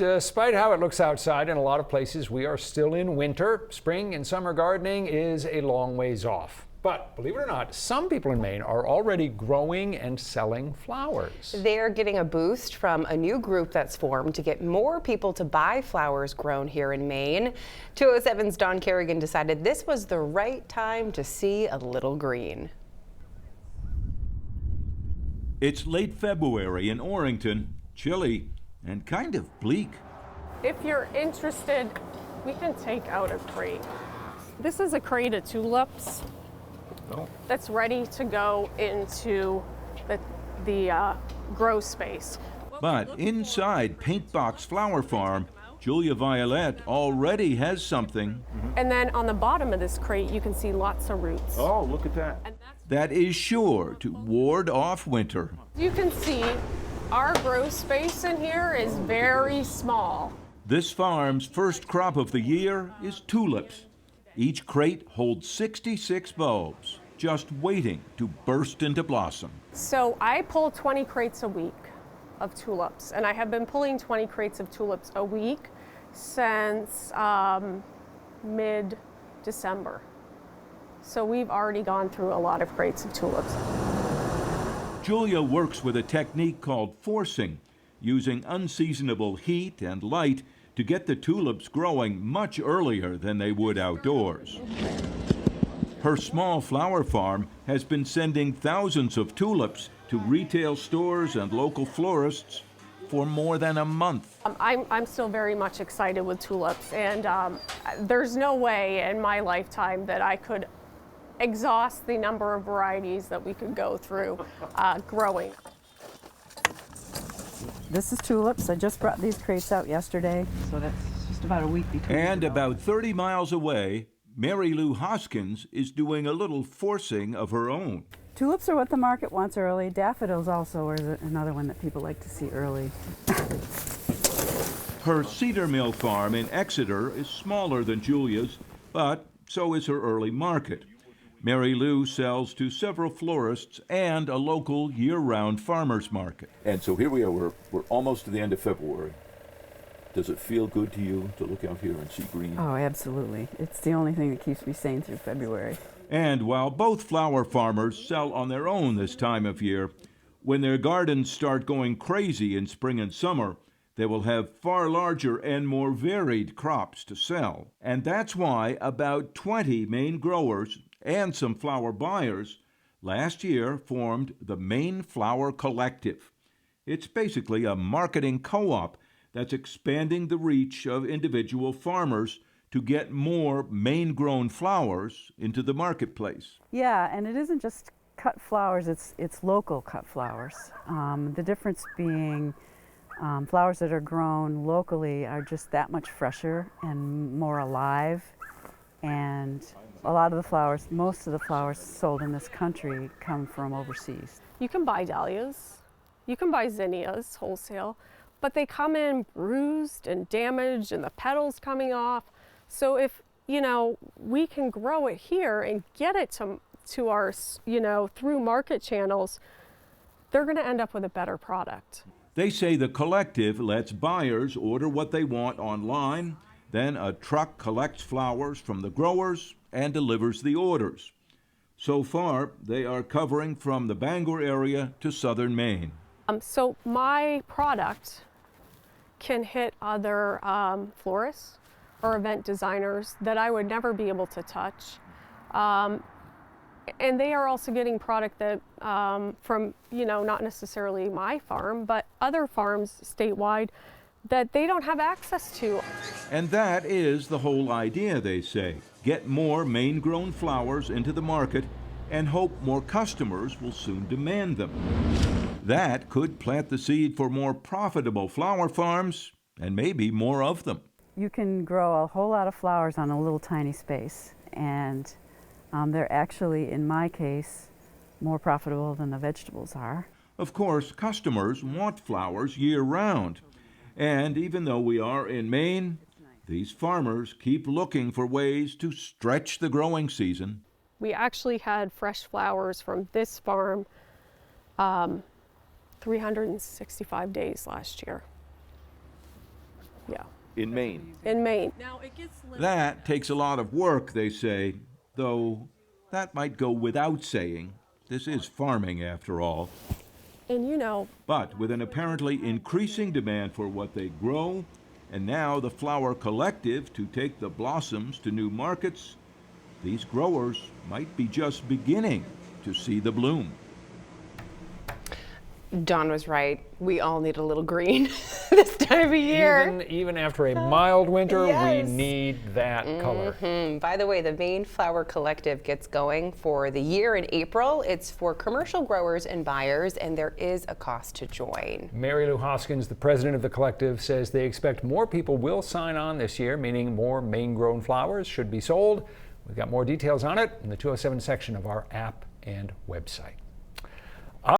Despite how it looks outside, in a lot of places we are still in winter. Spring and summer gardening is a long ways off. But believe it or not, some people in Maine are already growing and selling flowers. They're getting a boost from a new group that's formed to get more people to buy flowers grown here in Maine. 207's Don Kerrigan decided this was the right time to see a little green. It's late February in Orrington, chilly and kind of bleak. If you're interested, we can take out a crate. This is a crate of tulips that's ready to go into the grow space. But inside Paintbox Flower Farm, Julia Violette already has something. And then on the bottom of this crate, you can see lots of roots. Oh, look at that. That is sure to ward off winter. You can see our grow space in here is very small. This farm's first crop of the year is tulips. Each crate holds 66 bulbs, just waiting to burst into blossom. So I pull 20 crates a week of tulips, and I have been pulling 20 crates of tulips a week since mid-December. So we've already gone through a lot of crates of tulips. Julia works with a technique called forcing, using unseasonable heat and light to get the tulips growing much earlier than they would outdoors. Her small flower farm has been sending thousands of tulips to retail stores and local florists for more than a month. I'm still very much excited with tulips, and there's no way in my lifetime that I could exhaust the number of varieties that we could go through growing. This is tulips. I just brought these crates out yesterday, so that's just about a week between. And about 30 miles away, Mary Lou Hoskins is doing a little forcing of her own. Tulips are what the market wants early. Daffodils also are another one that people like to see early. Her Cedar Mill Farm in Exeter is smaller than Julia's, but so is her early market. Mary Lou sells to several florists and a local year-round farmers market. And so here we are, we're almost to the end of February. Does it feel good to you to look out here and see green? Oh, absolutely. It's the only thing that keeps me sane through February. And while both flower farmers sell on their own this time of year, when their gardens start going crazy in spring and summer, they will have far larger and more varied crops to sell. And that's why about 20 Maine growers and some flower buyers last year formed the Maine Flower Collective. It's basically a marketing co-op that's expanding the reach of individual farmers to get more Maine-grown flowers into the marketplace. Yeah, and it isn't just cut flowers, it's local cut flowers. The difference being flowers that are grown locally are just that much fresher and more alive. And a lot of the flowers, most of the flowers sold in this country come from overseas. You can buy dahlias, you can buy zinnias wholesale, but they come in bruised and damaged and the petals coming off. So if, we can grow it here and get it to our, through market channels, they're going to end up with a better product. They say the collective lets buyers order what they want online, then a truck collects flowers from the growers and delivers the orders. So far, they are covering from the Bangor area to southern Maine. So my product can hit other florists or event designers that I would never be able to touch. And they are also getting product that from, not necessarily my farm, but other farms statewide that they don't have access to. And that is the whole idea, they say. Get more Maine-grown flowers into the market and hope more customers will soon demand them. That could plant the seed for more profitable flower farms and maybe more of them. You can grow a whole lot of flowers on a little tiny space, and they're actually, in my case, more profitable than the vegetables are. Of course, customers want flowers year-round. And even though we are in Maine, these farmers keep looking for ways to stretch the growing season. We actually had fresh flowers from this farm 365 days last year. Yeah, in Maine. in Maine. That takes a lot of work, they say, though that might go without saying. This is farming after all. And you know, But with an apparently increasing demand for what they grow, and now the Flower Collective to take the blossoms to new markets, these growers might be just beginning to see the bloom. Dawn was right. We all need a little green this time of year. Even after a mild winter, Yes. we need that color. By the way, the Maine Flower Collective gets going for the year in April. It's for commercial growers and buyers, and there is a cost to join. Mary Lou Hoskins, the president of the collective, says they expect more people will sign on this year, meaning more Maine-grown flowers should be sold. We've got more details on it in the 207 section of our app and website.